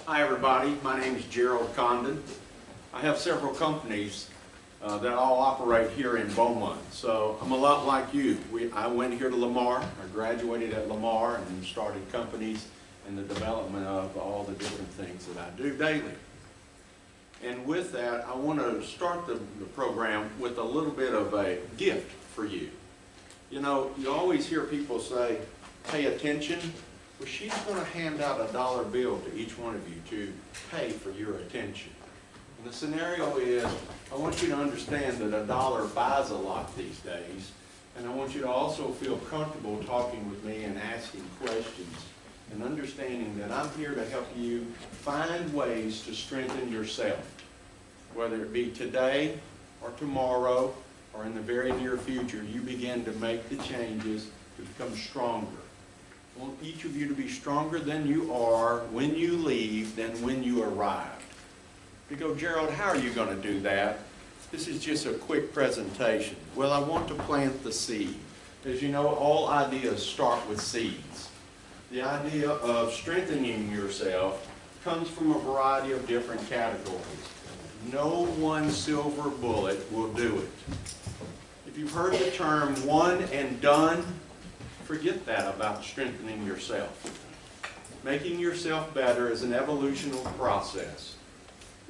Hi everybody, my name is Gerald Condon. I have several companies that all operate here in Beaumont, so I'm a lot like you. I went here to Lamar, I graduated at Lamar and started companies in the development of all the different things that I do daily. And with that, I want to start the program with a little bit of a gift for you. You know, you always hear people say, pay attention. Well, she's going to hand out a dollar bill to each one of you to pay for your attention. And the scenario is, I want you to understand that a dollar buys a lot these days, and I want you to also feel comfortable talking with me and asking questions and understanding that I'm here to help you find ways to strengthen yourself, whether it be today or tomorrow or in the very near future. You begin to make the changes to become stronger. I want each of you to be stronger than you are when you leave than when you arrived. You go, Gerald, how are you going to do that? This is just a quick presentation. Well, I want to plant the seed. As you know, all ideas start with seeds. The idea of strengthening yourself comes from a variety of different categories. No one silver bullet will do it. If you've heard the term one and done, forget that about strengthening yourself. Making yourself better is an evolutional process.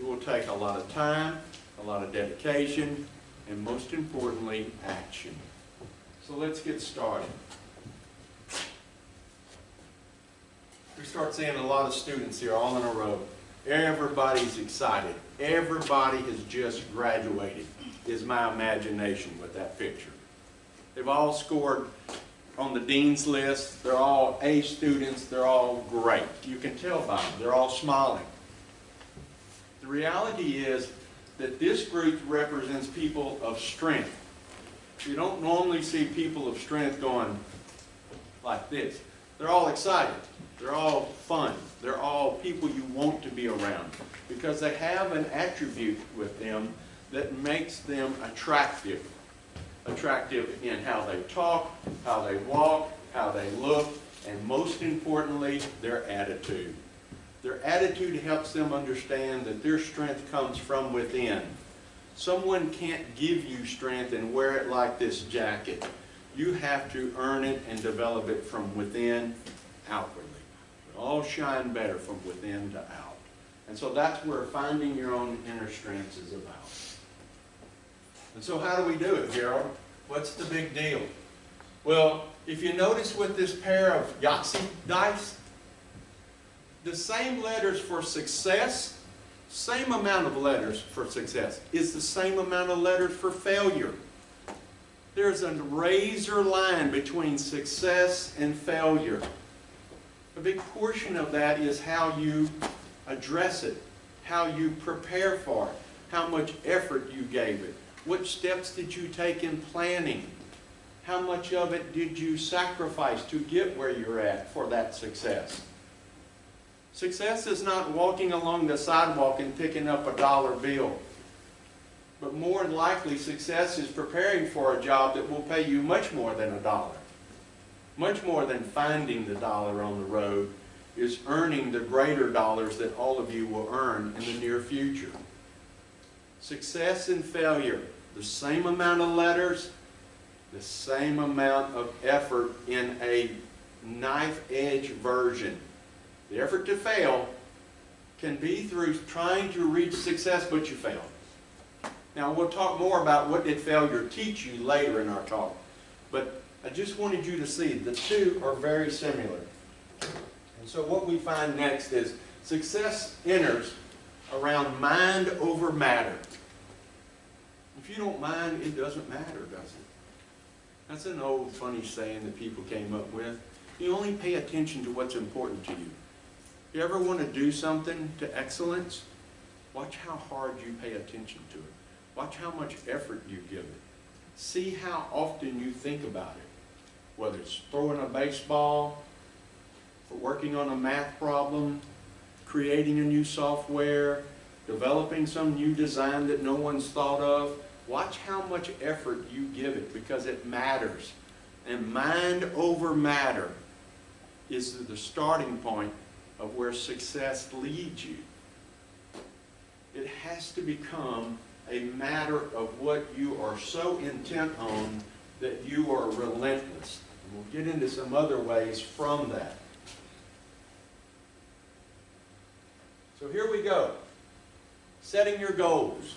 It will take a lot of time, a lot of dedication, and most importantly, action. So let's get started. We start seeing a lot of students here all in a row. Everybody's excited. Everybody has just graduated, is my imagination with that picture. They've all scored on the dean's list. They're all A students. They're all great. You can tell by them. They're all smiling. The reality is that this group represents people of strength. You don't normally see people of strength going like this. They're all excited. They're all fun. They're all people you want to be around because they have an attribute with them that makes them attractive. Attractive in how they talk, how they walk, how they look, and most importantly, their attitude. Their attitude helps them understand that their strength comes from within. Someone can't give you strength and wear it like this jacket. You have to earn it and develop it from within outwardly. We all shine better from within to out. And so that's where finding your own inner strengths is about. And so how do we do it, Gerald? What's the big deal? Well, if you notice with this pair of Yahtzee dice, the same letters for success, same amount of letters for success, is the same amount of letters for failure. There's a razor line between success and failure. A big portion of that is how you address it, how you prepare for it, how much effort you gave it. What steps did you take in planning? How much of it did you sacrifice to get where you're at for that success? Success is not walking along the sidewalk and picking up a dollar bill. But more than likely, success is preparing for a job that will pay you much more than a dollar. Much more than finding the dollar on the road is earning the greater dollars that all of you will earn in the near future. Success and failure, the same amount of letters, the same amount of effort in a knife-edge version. The effort to fail can be through trying to reach success, but you failed. Now, we'll talk more about what did failure teach you later in our talk, but I just wanted you to see the two are very similar. And so what we find next is success enters around mind over matter. If you don't mind, it doesn't matter, does it? That's an old funny saying that people came up with. You only pay attention to what's important to you. If you ever want to do something to excellence, watch how hard you pay attention to it. Watch how much effort you give it. See how often you think about it. Whether it's throwing a baseball, or working on a math problem, creating a new software, developing some new design that no one's thought of. Watch how much effort you give it because it matters. And mind over matter is the starting point of where success leads you. It has to become a matter of what you are so intent on that you are relentless. And we'll get into some other ways from that. So here we go. Setting your goals.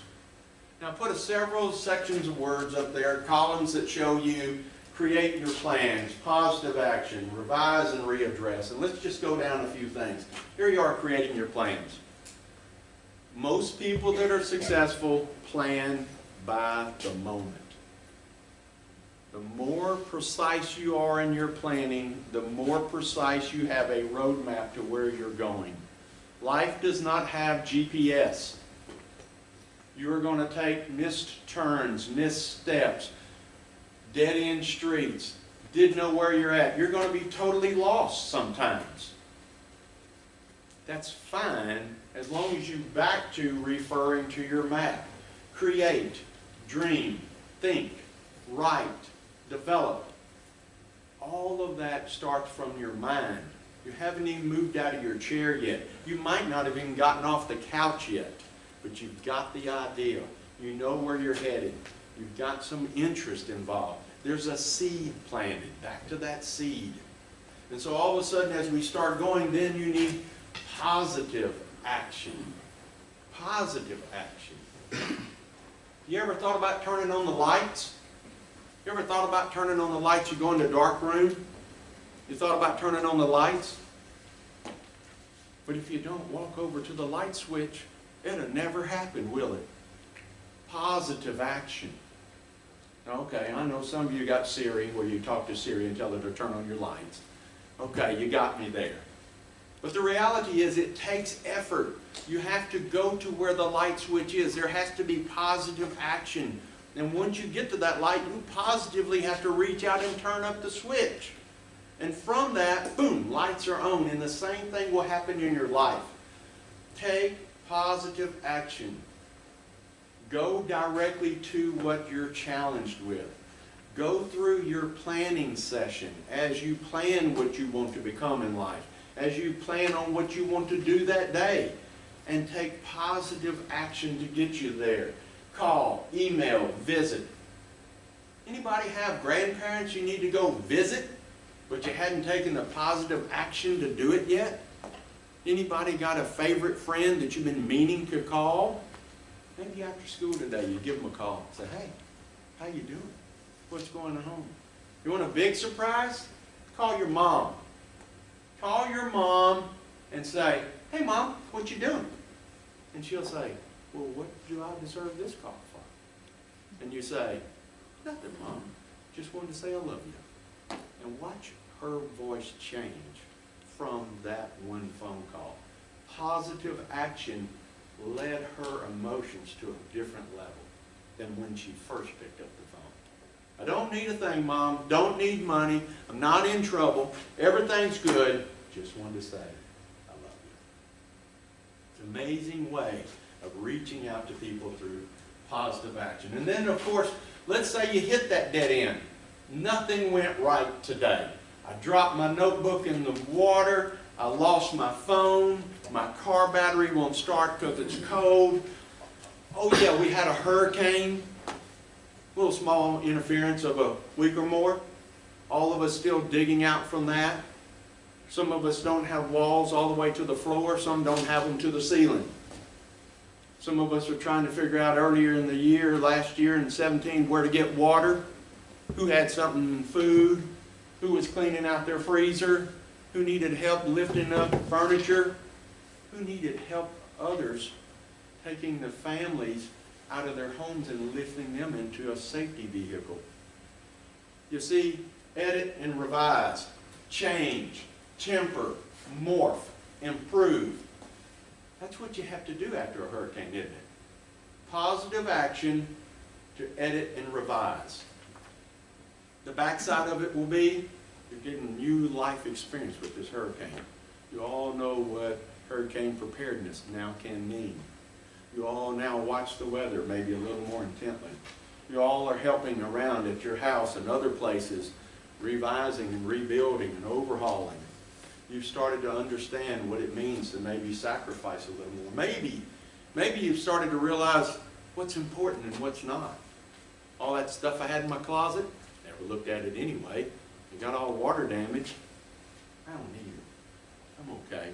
Now put several sections of words up there, columns that show you create your plans, positive action, revise and readdress. And let's just go down a few things. Here you are creating your plans. Most people that are successful plan by the moment. The more precise you are in your planning, the more precise you have a roadmap to where you're going. Life does not have GPS. You are going to take missed turns, missed steps, dead-end streets, didn't know where you're at. You're going to be totally lost sometimes. That's fine as long as you back to referring to your map. Create, dream, think, write, develop. All of that starts from your mind. You haven't even moved out of your chair yet. You might not have even gotten off the couch yet, but you've got the idea. You know where you're headed. You've got some interest involved. There's a seed planted. Back to that seed. And so all of a sudden as we start going, then you need positive action. Positive action. You ever thought about turning on the lights? You ever thought about turning on the lights? You go in the dark room. You thought about turning on the lights? But if you don't walk over to the light switch, it'll never happen, will it? Positive action. Okay, I know some of you got Siri, where you talk to Siri and tell her to turn on your lights. Okay, you got me there. But the reality is it takes effort. You have to go to where the light switch is. There has to be positive action. And once you get to that light, you positively have to reach out and turn up the switch. And from that, boom, lights are on. And the same thing will happen in your life. Take positive action. Go directly to what you're challenged with. Go through your planning session as you plan what you want to become in life, as you plan on what you want to do that day, and take positive action to get you there. Call, email, visit. Anybody have grandparents you need to go visit, but you hadn't taken the positive action to do it yet? Anybody got a favorite friend that you've been meaning to call? Maybe after school today you give them a call and say, hey, how you doing? What's going on? You want a big surprise? Call your mom. Call your mom and say, hey Mom, what you doing? And she'll say, well, what do I deserve this call for? And you say, nothing, Mom. Just wanted to say I love you. And watch her voice change from that one phone call. Positive action led her emotions to a different level than when she first picked up the phone. I don't need a thing, Mom. Don't need money. I'm not in trouble. Everything's good. Just wanted to say I love you. It's an amazing way of reaching out to people through positive action. And then, of course, let's say you hit that dead end. Nothing went right today. I dropped my notebook in the water. I lost my phone. My car battery won't start because it's cold. Oh yeah, we had a hurricane. A little small interference of a week or more. All of us still digging out from that. Some of us don't have walls all the way to the floor. Some don't have them to the ceiling. Some of us are trying to figure out earlier in the year, last year in 17, where to get water. Who had something in food. Who was cleaning out their freezer. Who needed help lifting up furniture. Who needed help others taking the families out of their homes and lifting them into a safety vehicle. You see, edit and revise, change, temper, morph, improve. That's what you have to do after a hurricane, isn't it? Positive action to edit and revise. The backside of it will be you're getting new life experience with this hurricane. You all know what hurricane preparedness now can mean. You all now watch the weather maybe a little more intently. You all are helping around at your house and other places, revising and rebuilding and overhauling. You've started to understand what it means to maybe sacrifice a little more. Maybe you've started to realize what's important and what's not. All that stuff I had in my closet, never looked at it anyway. It got all water damage. I don't need it. I'm okay.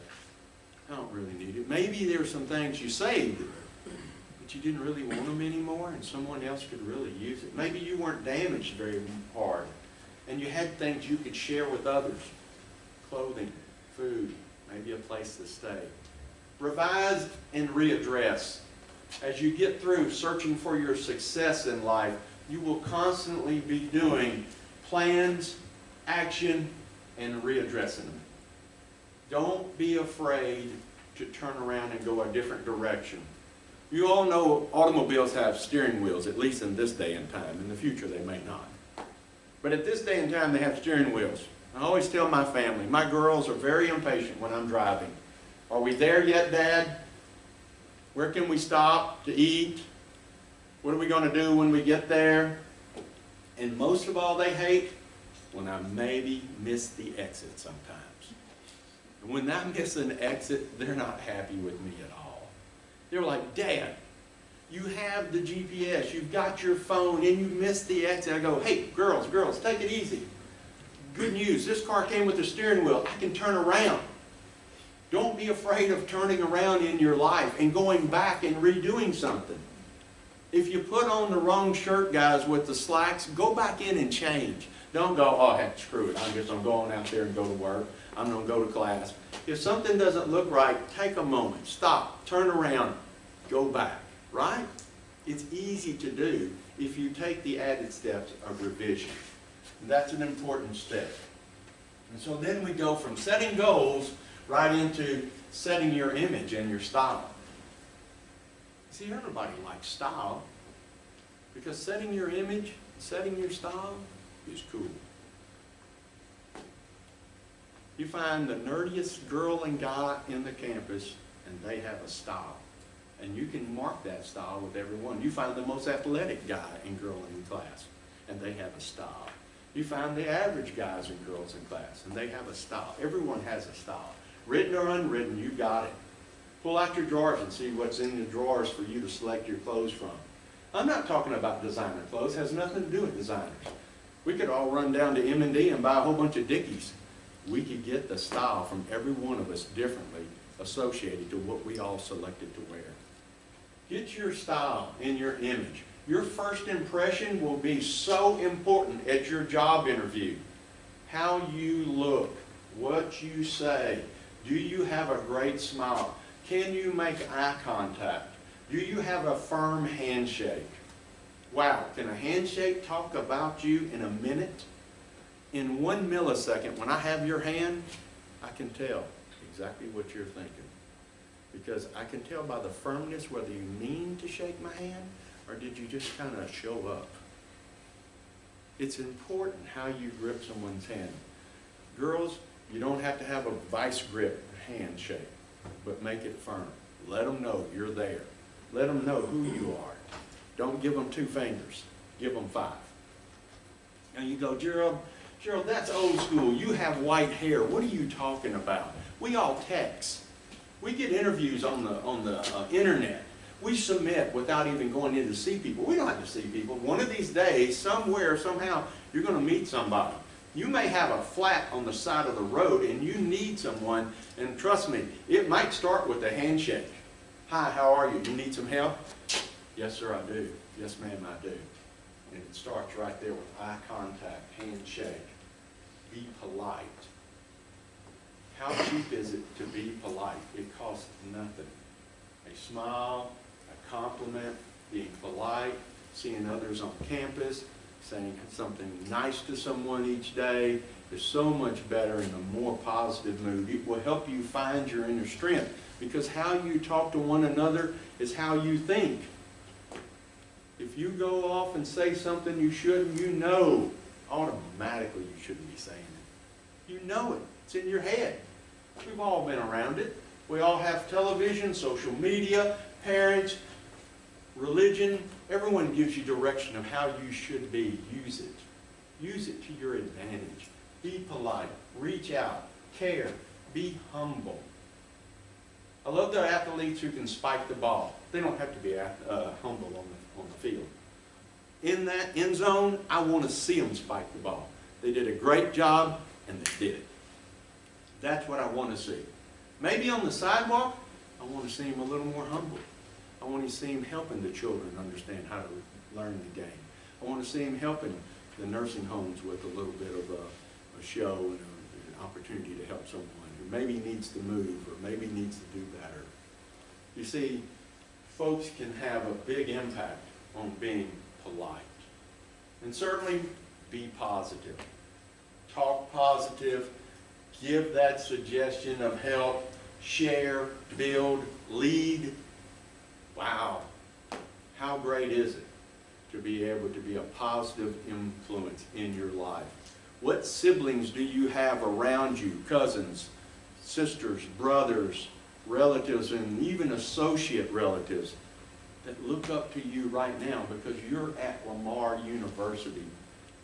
I don't really need it. Maybe there's some things you saved, but you didn't really want them anymore and someone else could really use it. Maybe you weren't damaged very hard and you had things you could share with others. Clothing, food, maybe a place to stay. Revise and readdress. As you get through searching for your success in life, you will constantly be doing plans, action, and readdressing them. Don't be afraid to turn around and go a different direction. You all know automobiles have steering wheels, at least in this day and time. In the future, they may not. But at this day and time, they have steering wheels. I always tell my family, my girls are very impatient when I'm driving. Are we there yet, Dad? Where can we stop to eat? What are we going to do when we get there? And most of all, they hate when I maybe miss the exit sometimes. And when I miss an exit, they're not happy with me at all. They're like, Dad, you have the GPS, you've got your phone, and you missed the exit. I go, hey, girls, take it easy. Good news, this car came with a steering wheel. I can turn around. Don't be afraid of turning around in your life and going back and redoing something. If you put on the wrong shirt, guys, with the slacks, go back in and change. Don't go, oh, heck, screw it. I'm just going to go on out there and go to work. I'm going to go to class. If something doesn't look right, take a moment. Stop. Turn around. Go back. Right? It's easy to do if you take the added steps of revision. And that's an important step. And so then we go from setting goals right into setting your image and your style. See, everybody likes style because setting your image, setting your style is cool. You find the nerdiest girl and guy in the campus and they have a style. And you can mark that style with everyone. You find the most athletic guy and girl in class and they have a style. You find the average guys and girls in class and they have a style. Everyone has a style. Written or unwritten, you got it. Pull out your drawers and see what's in the drawers for you to select your clothes from. I'm not talking about designer clothes. It has nothing to do with designers. We could all run down to M&D and buy a whole bunch of Dickies. We could get the style from every one of us differently associated to what we all selected to wear. Get your style and your image. Your first impression will be so important at your job interview. How you look, what you say. Do you have a great smile? Can you make eye contact? Do you have a firm handshake? Wow, can a handshake talk about you in a minute? In 1 millisecond, when I have your hand, I can tell exactly what you're thinking. Because I can tell by the firmness whether you mean to shake my hand or did you just kind of show up. It's important how you grip someone's hand. Girls, you don't have to have a vice grip handshake, but make it firm. Let them know you're there. Let them know who you are. Don't give them 2 fingers. Give them 5. And you go, Gerald, that's old school. You have white hair. What are you talking about? We all text. We get interviews on the internet. We submit without even going in to see people. We don't have to see people. One of these days, somewhere, somehow, you're going to meet somebody. You may have a flat on the side of the road and you need someone, and trust me, it might start with a handshake. Hi, how are you? You need some help? Yes, sir, I do. Yes, ma'am, I do. And it starts right there with eye contact, handshake. Be polite. How cheap is it to be polite? It costs nothing. A smile, a compliment, being polite, seeing others on campus, saying something nice to someone each day is so much better in a more positive mood. It will help you find your inner strength because how you talk to one another is how you think. If you go off and say something you shouldn't, you know automatically you shouldn't be saying it. You know it. It's in your head. We've all been around it. We all have television, social media, parents, religion. Everyone gives you direction of how you should be. Use it. Use it to your advantage. Be polite. Reach out. Care. Be humble. I love the athletes who can spike the ball. They don't have to be humble on the field. In that end zone, I want to see them spike the ball. They did a great job, and they did it. That's what I want to see. Maybe on the sidewalk, I want to see them a little more humble. I want to see them helping the children understand how to learn the game. I want to see them helping the nursing homes with a little bit of a show and an opportunity to help someone who maybe needs to move or maybe needs to do better. You see, folks can have a big impact on being polite. And certainly be positive. Talk positive. Give that suggestion of help. Share, build, lead. Wow. How great is it to be able to be a positive influence in your life? What siblings do you have around you? Cousins, sisters, brothers, relatives, and even associate relatives that look up to you right now because you're at Lamar University.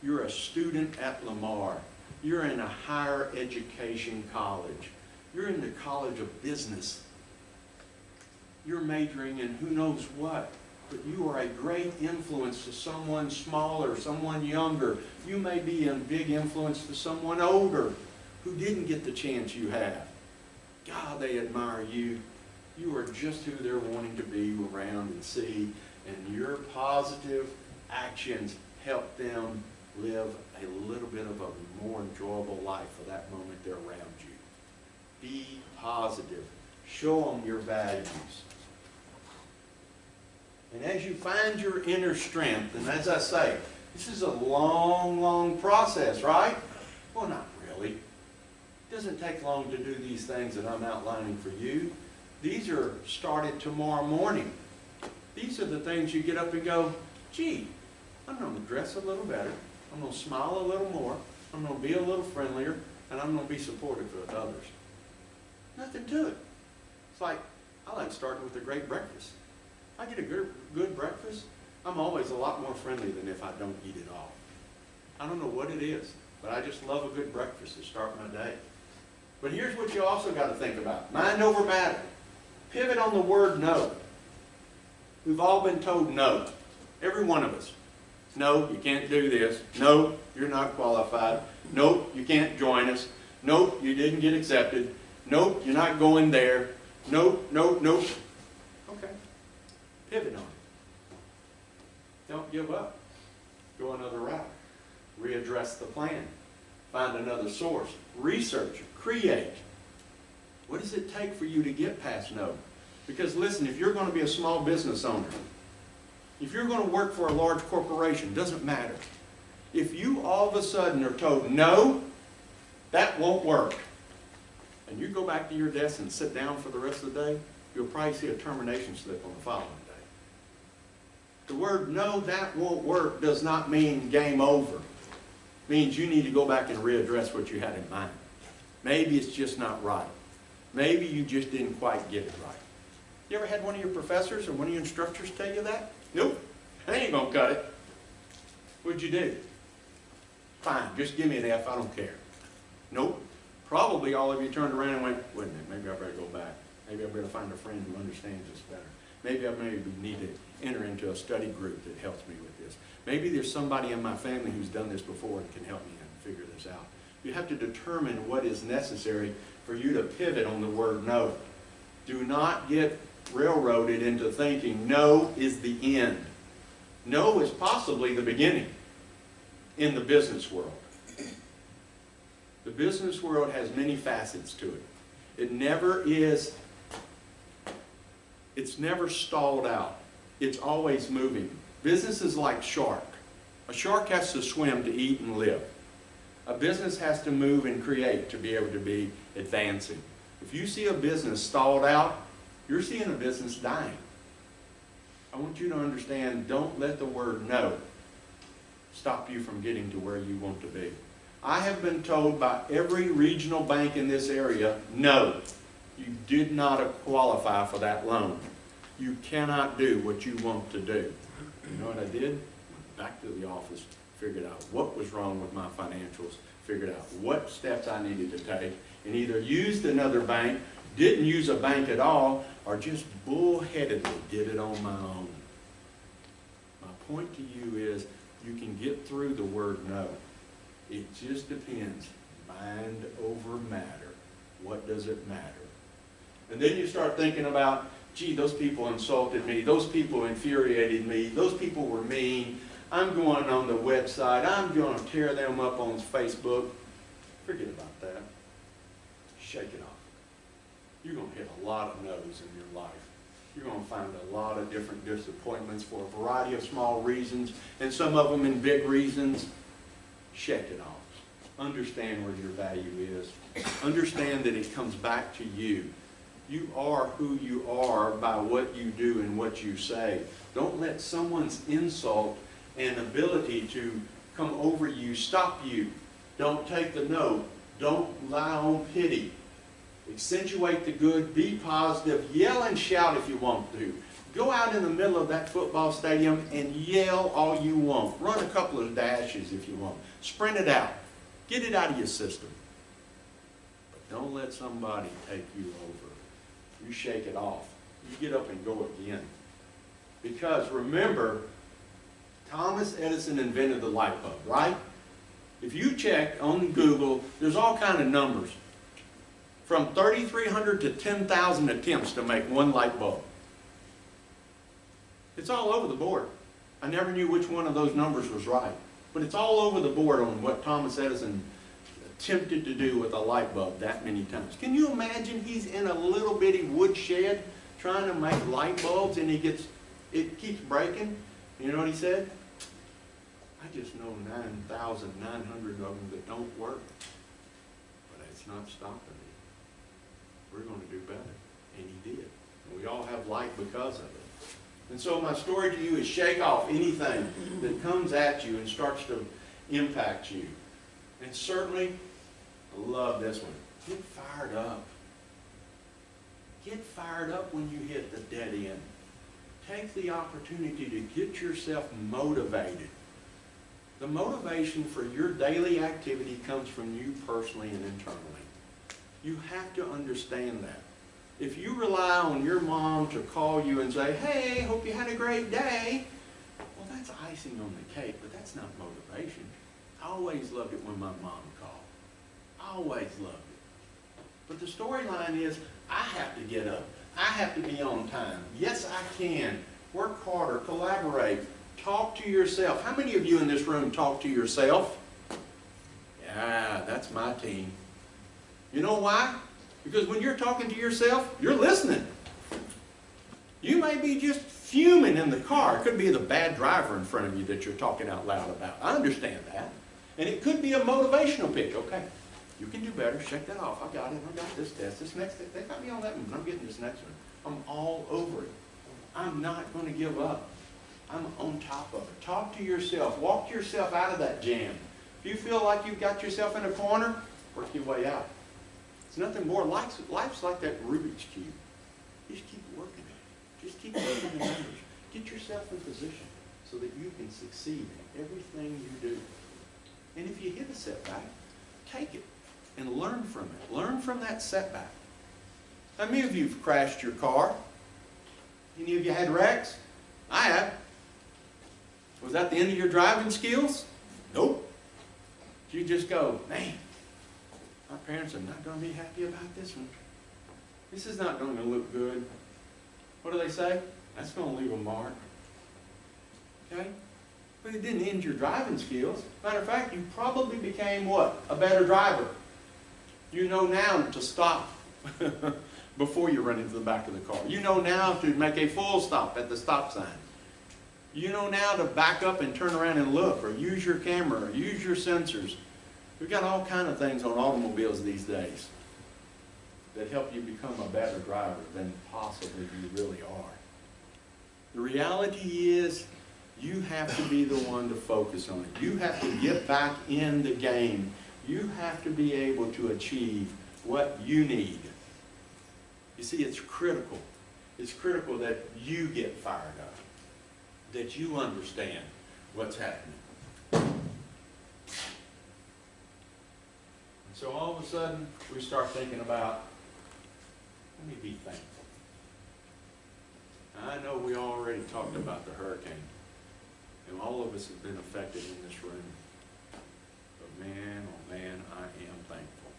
You're a student at Lamar. You're in a higher education college. You're in the College of Business. You're majoring in who knows what, but you are a great influence to someone smaller, someone younger. You may be a big influence to someone older who didn't get the chance you have. God, they admire you. You are just who they're wanting to be around and see, and your positive actions help them live a little bit of a more enjoyable life for that moment they're around you. Be positive. Show them your values. And as you find your inner strength, and as I say, this is a long, long process, right? Well, not really. It doesn't take long to do these things that I'm outlining for you. These are started tomorrow morning. These are the things you get up and go, gee, I'm going to dress a little better. I'm going to smile a little more. I'm going to be a little friendlier. And I'm going to be supportive of others. Nothing to it. It's like, I like starting with a great breakfast. If I get a good breakfast, I'm always a lot more friendly than if I don't eat it all. I don't know what it is, but I just love a good breakfast to start my day. But here's what you also got to think about. Mind over matter. Pivot on the word no. We've all been told no. Every one of us. No, you can't do this. No, you're not qualified. Nope, you can't join us. Nope, you didn't get accepted. Nope, you're not going there. Nope, nope, nope. Okay. Pivot on it. Don't give up. Go another route. Readdress the plan. Find another source. Research. Create. What does it take for you to get past no? Because listen, if you're going to be a small business owner, if you're going to work for a large corporation, doesn't matter. If you all of a sudden are told, no, that won't work, and you go back to your desk and sit down for the rest of the day, you'll probably see a termination slip on the following day. The word, no, that won't work, does not mean game over. It means you need to go back and readdress what you had in mind. Maybe it's just not right. Maybe you just didn't quite get it right. You ever had one of your professors or one of your instructors tell you that? Nope, I ain't gonna cut it. What'd you do? Fine, just give me an F, I don't care. Nope. Probably all of you turned around and went, wait a minute, maybe I better go back. Maybe I better find a friend who understands this better. Maybe I need to enter into a study group that helps me with this. Maybe there's somebody in my family who's done this before and can help me figure this out. You have to determine what is necessary for you to pivot on the word no. Do not get railroaded into thinking no is the end. No is possibly the beginning in the business world. The business world has many facets to it. It's never stalled out. It's always moving. Business is like shark. A shark has to swim to eat and live. A business has to move and create to be able to be advancing. If you see a business stalled out, you're seeing a business dying. I want you to understand, don't let the word no stop you from getting to where you want to be. I have been told by every regional bank in this area, no, you did not qualify for that loan. You cannot do what you want to do. You know what I did? Went back to the office, figured out what was wrong with my financials, figured out what steps I needed to take, and either used another bank, didn't use a bank at all, or just bullheadedly did it on my own. My point to you is, you can get through the word no. It just depends. Mind over matter. What does it matter? And then you start thinking about, gee, those people insulted me, those people infuriated me, those people were mean, I'm going on the website, I'm going to tear them up on Facebook. Forget about that. Shake it off. You're going to hit a lot of no's in your life. You're going to find a lot of different disappointments for a variety of small reasons, and some of them in big reasons. Shake it off. Understand where your value is. Understand that it comes back to you. You are who you are by what you do and what you say. Don't let someone's insult and ability to come over you stop you. Don't take the no. Don't lie on pity. Accentuate the good. Be positive. Yell and shout if you want to. Go out in the middle of that football stadium and yell all you want. Run a couple of dashes if you want. Sprint it out. Get it out of your system. But don't let somebody take you over. You shake it off. You get up and go again. Because remember, Thomas Edison invented the light bulb, right? If you check on Google, there's all kinds of numbers. From 3,300 to 10,000 attempts to make one light bulb. It's all over the board. I never knew which one of those numbers was right. But it's all over the board on what Thomas Edison attempted to do with a light bulb that many times. Can you imagine he's in a little bitty wood shed trying to make light bulbs and it keeps breaking? You know what he said? I just know 9,900 of them that don't work. But it's not stopping me. We're going to do better. And he did. And we all have light because of it. And so my story to you is shake off anything that comes at you and starts to impact you. And certainly, I love this one. Get fired up. Get fired up when you hit the dead end. Take the opportunity to get yourself motivated. The motivation for your daily activity comes from you personally and internally. You have to understand that. If you rely on your mom to call you and say, hey, hope you had a great day, well, that's icing on the cake, but that's not motivation. I always loved it when my mom called. I always loved it. But the storyline is, I have to get up. I have to be on time. Yes, I can. Work harder, collaborate, talk to yourself. How many of you in this room talk to yourself? Yeah, that's my team. You know why? Because when you're talking to yourself, you're listening. You may be just fuming in the car. It could be the bad driver in front of you that you're talking out loud about. I understand that. And it could be a motivational pitch. Okay, you can do better. Shake that off. I got it. I got this test. This next thing. They got me on that one. I'm getting this next one. I'm all over it. I'm not going to give up. I'm on top of it. Talk to yourself. Walk yourself out of that jam. If you feel like you've got yourself in a corner, work your way out. It's nothing more. Life's like that Rubik's Cube. Just keep working at it. Just keep working the numbers. Get yourself in position so that you can succeed in everything you do. And if you hit a setback, take it and learn from it. Learn from that setback. How many of you have crashed your car? Any of you had wrecks? I have. Was that the end of your driving skills? Nope. You just go, man, my parents are not going to be happy about this one. This is not going to look good. What do they say? That's going to leave a mark. Okay? But it didn't end your driving skills. Matter of fact, you probably became what? A better driver. You know now to stop before you run into the back of the car. You know now to make a full stop at the stop sign. You know now to back up and turn around and look, or use your camera, or use your sensors. We've got all kinds of things on automobiles these days that help you become a better driver than possibly you really are. The reality is, you have to be the one to focus on it. You have to get back in the game. You have to be able to achieve what you need. You see, it's critical. It's critical that you get fired up, that you understand what's happening. So all of a sudden, we start thinking about, let me be thankful. I know we already talked about the hurricane, and all of us have been affected in this room. But man, oh man, I am thankful.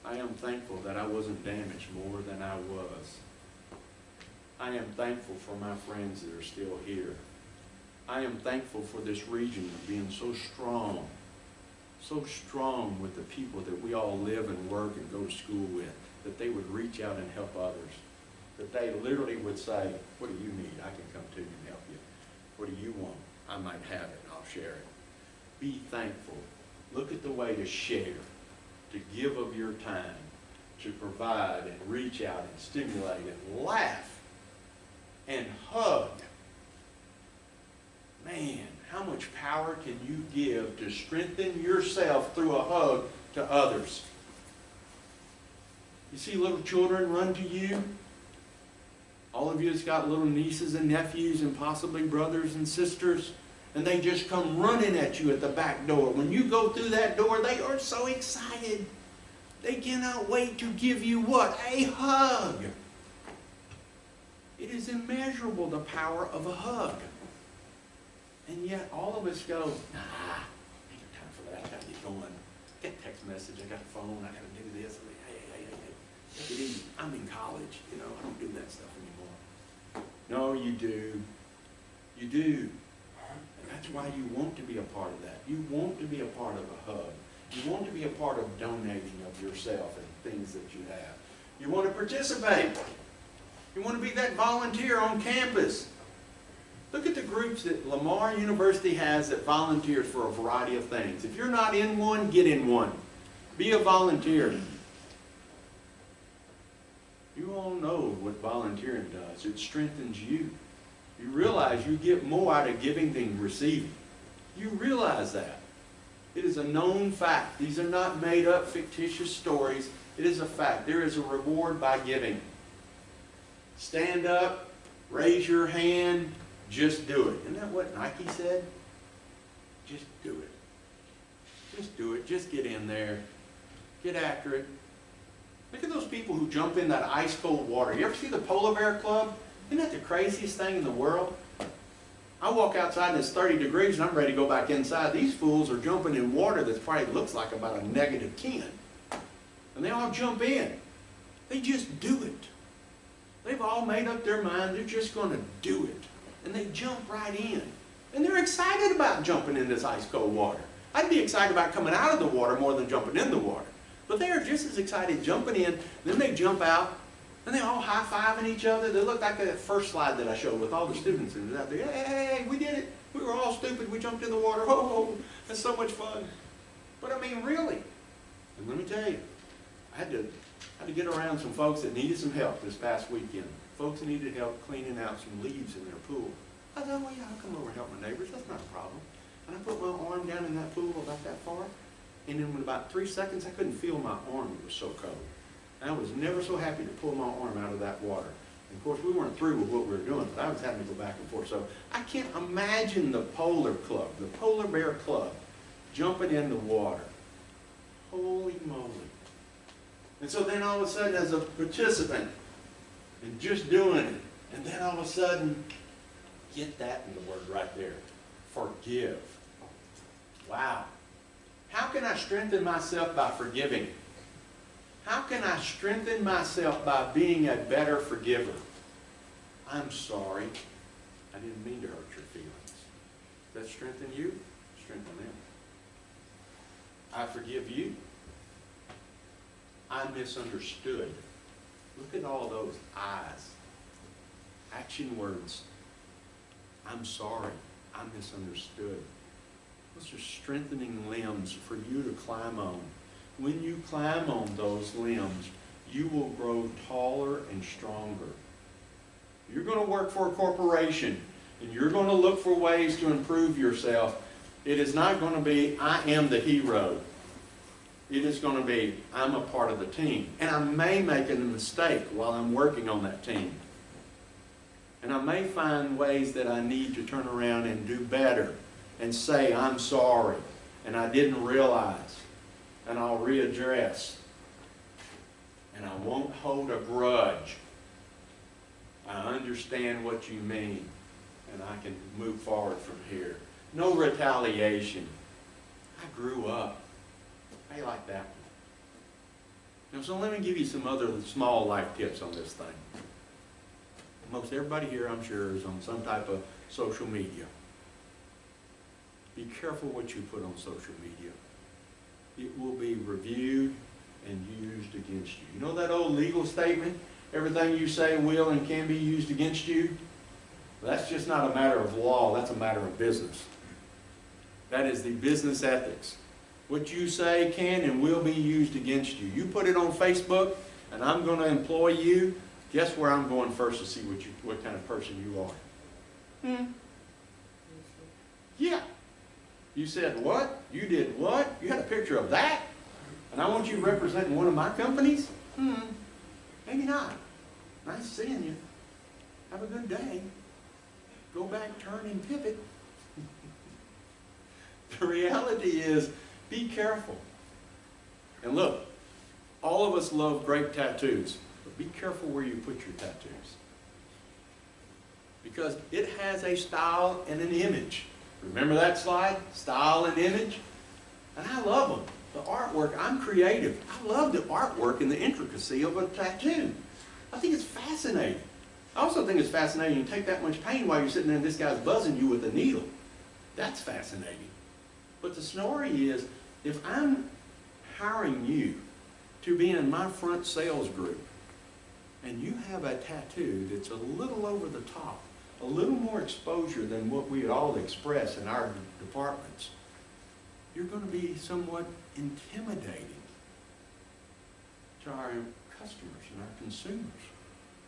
I am thankful that I wasn't damaged more than I was. I am thankful for my friends that are still here. I am thankful for this region being so strong with the people that we all live and work and go to school with, that they would reach out and help others. That they literally would say, what do you need? I can come to you and help you. What do you want? I might have it and I'll share it. Be thankful. Look at the way to share, to give of your time, to provide and reach out and stimulate and laugh and hug. Man, how much power can you give to strengthen yourself through a hug to others? You see little children run to you. All of you has got little nieces and nephews and possibly brothers and sisters, and they just come running at you at the back door. When you go through that door, they are so excited. They cannot wait to give you what? A hug. It is immeasurable, the power of a hug. And yet all of us go, nah, I ain't got time for that. I gotta get going. I got a text message, I got a phone, I gotta do this. Hey, take it easy. I'm in college, you know, I don't do that stuff anymore. No, you do. You do. And that's why you want to be a part of that. You want to be a part of a hug. You want to be a part of donating of yourself and things that you have. You want to participate. You want to be that volunteer on campus. Look at the groups that Lamar University has that volunteers for a variety of things. If you're not in one, get in one. Be a volunteer. You all know what volunteering does. It strengthens you. You realize you get more out of giving than receiving. You realize that. It is a known fact. These are not made up fictitious stories. It is a fact. There is a reward by giving. Stand up, raise your hand, just do it. Isn't that what Nike said? Just do it. Just do it. Just get in there. Get after it. Look at those people who jump in that ice cold water. You ever see the Polar Bear Club? Isn't that the craziest thing in the world? I walk outside and it's 30 degrees and I'm ready to go back inside. These fools are jumping in water that probably looks like about a -10. And they all jump in. They just do it. They've all made up their mind they're just going to do it. And they jump right in. And they're excited about jumping in this ice cold water. I'd be excited about coming out of the water more than jumping in the water. But they are just as excited jumping in. Then they jump out. And they're all high-fiving each other. They look like that first slide that I showed with all the students and out there. Hey, we did it. We were all stupid. We jumped in the water. Oh, that's so much fun. But I mean, really. And let me tell you, I had to get around some folks that needed some help this past weekend. Folks needed help cleaning out some leaves in their pool. I thought, well, yeah, I'll come over and help my neighbors. That's not a problem. And I put my arm down in that pool about that far. And in about 3 seconds, I couldn't feel my arm. It was so cold. And I was never so happy to pull my arm out of that water. And of course, we weren't through with what we were doing, but I was having to go back and forth. So I can't imagine the Polar Club, the Polar Bear Club, jumping in the water. Holy moly. And so then all of a sudden, as a participant, and just doing it, and then all of a sudden, get that in the word right there. Forgive. Wow. How can I strengthen myself by forgiving? How can I strengthen myself by being a better forgiver? I'm sorry. I didn't mean to hurt your feelings. Does that strengthen you? Strengthen them. I forgive you. I misunderstood. Look at all those eyes. Action words. I'm sorry. I misunderstood. Those are strengthening limbs for you to climb on. When you climb on those limbs, you will grow taller and stronger. You're going to work for a corporation, and you're going to look for ways to improve yourself. It is not going to be, I am the hero. It is going to be, I'm a part of the team. And I may make a mistake while I'm working on that team. And I may find ways that I need to turn around and do better and say, I'm sorry, and I didn't realize. and I'll readdress. And I won't hold a grudge. I understand what you mean, and I can move forward from here. No retaliation. I grew up. How you like that one? Now, so let me give you some other small life tips on this thing. Most everybody here, I'm sure, is on some type of social media. Be careful what you put on social media. It will be reviewed and used against you. You know that old legal statement? Everything you say will and can be used against you? Well, that's just not a matter of law, that's a matter of business. That is the business ethics. What you say can and will be used against you. You put it on Facebook and I'm going to employ you, guess where I'm going first to see what kind of person you are? Yeah. You said what? You did what? You had a picture of that? And I want you representing one of my companies? Maybe not. Nice seeing you. Have a good day. Go back, turn, and pivot. The reality is, be careful. And look, all of us love great tattoos, but be careful where you put your tattoos. Because it has a style and an image. Remember that slide? Style and image? And I love them. The artwork, I'm creative. I love the artwork and the intricacy of a tattoo. I think it's fascinating. I also think it's fascinating you take that much pain while you're sitting there and this guy's buzzing you with a needle. That's fascinating. But the story is, if I'm hiring you to be in my front sales group and you have a tattoo that's a little over the top, a little more exposure than what we would all express in our departments, you're going to be somewhat intimidating to our customers and our consumers.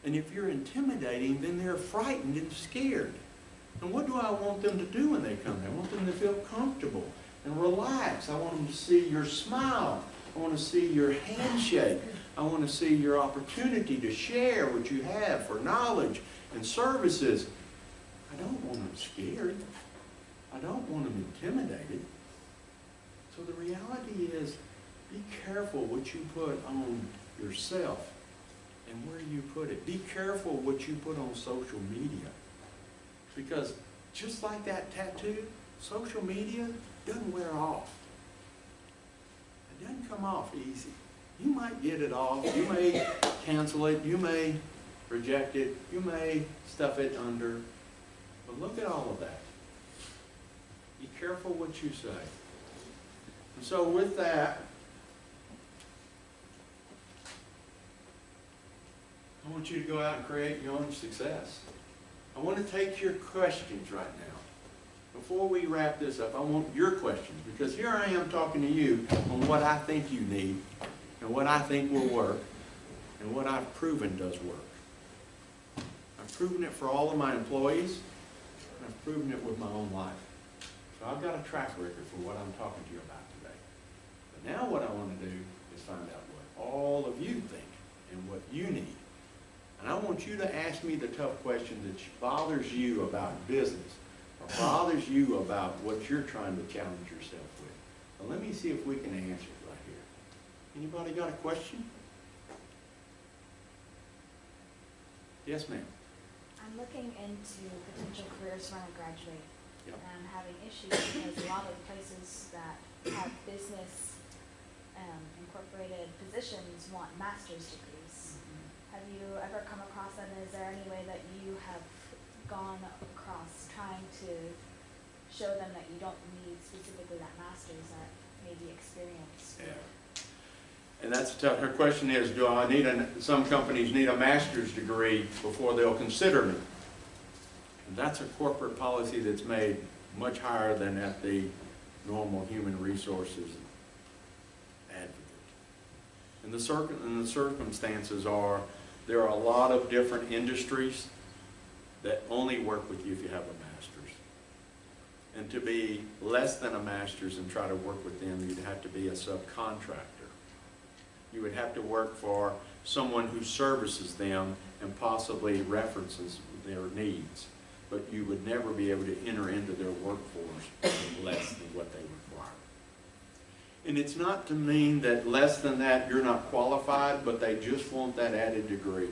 And if you're intimidating, then they're frightened and scared. And what do I want them to do when they come there? I want them to feel comfortable and relax. I want them to see your smile. I want to see your handshake. I want to see your opportunity to share what you have for knowledge and services. I don't want them scared. I don't want them intimidated. So the reality is, be careful what you put on yourself and where you put it. Be careful what you put on social media. Because just like that tattoo, social media doesn't wear off. It doesn't come off easy. You might get it off. You may cancel it. You may reject it. You may stuff it under. But look at all of that. Be careful what you say. And so with that, I want you to go out and create your own success. I want to take your questions right now. Before we wrap this up, I want your questions, because here I am talking to you on what I think you need and what I think will work and what I've proven does work. I've proven it for all of my employees, and I've proven it with my own life. So I've got a track record for what I'm talking to you about today. But now what I want to do is find out what all of you think and what you need. And I want you to ask me the tough question that bothers you about business, or bothers you about what you're trying to challenge yourself with. Well, let me see if we can answer it right here. Anybody got a question? Yes, ma'am. I'm looking into potential careers when I graduate. Yep. And I'm having issues because a lot of places that have business incorporated positions want master's degrees. Have you ever come across that? And is there any way that you have gone across trying to show them that you don't need specifically that master's, that maybe experience? Yeah. And that's tough. Her question is, do I need some companies need a master's degree before they'll consider me? And that's a corporate policy that's made much higher than at the normal human resources advocate. And the circumstances are, there are a lot of different industries that only work with you if you have a master's. And to be less than a master's and try to work with them, you'd have to be a subcontractor. You would have to work for someone who services them and possibly references their needs. But you would never be able to enter into their workforce less than what they require. And it's not to mean that less than that you're not qualified, but they just want that added degree.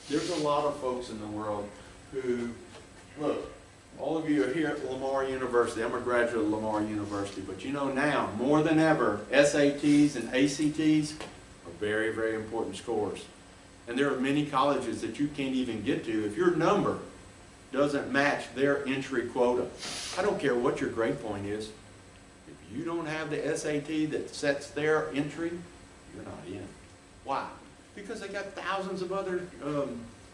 There's a lot of folks in the world who, look, all of you are here at Lamar University. I'm a graduate of Lamar University, but you know now, more than ever, SATs and ACTs are very, very important scores. And there are many colleges that you can't even get to if your number doesn't match their entry quota. I don't care what your grade point is. If you don't have the SAT that sets their entry, you're not in. Why? Because they got thousands of other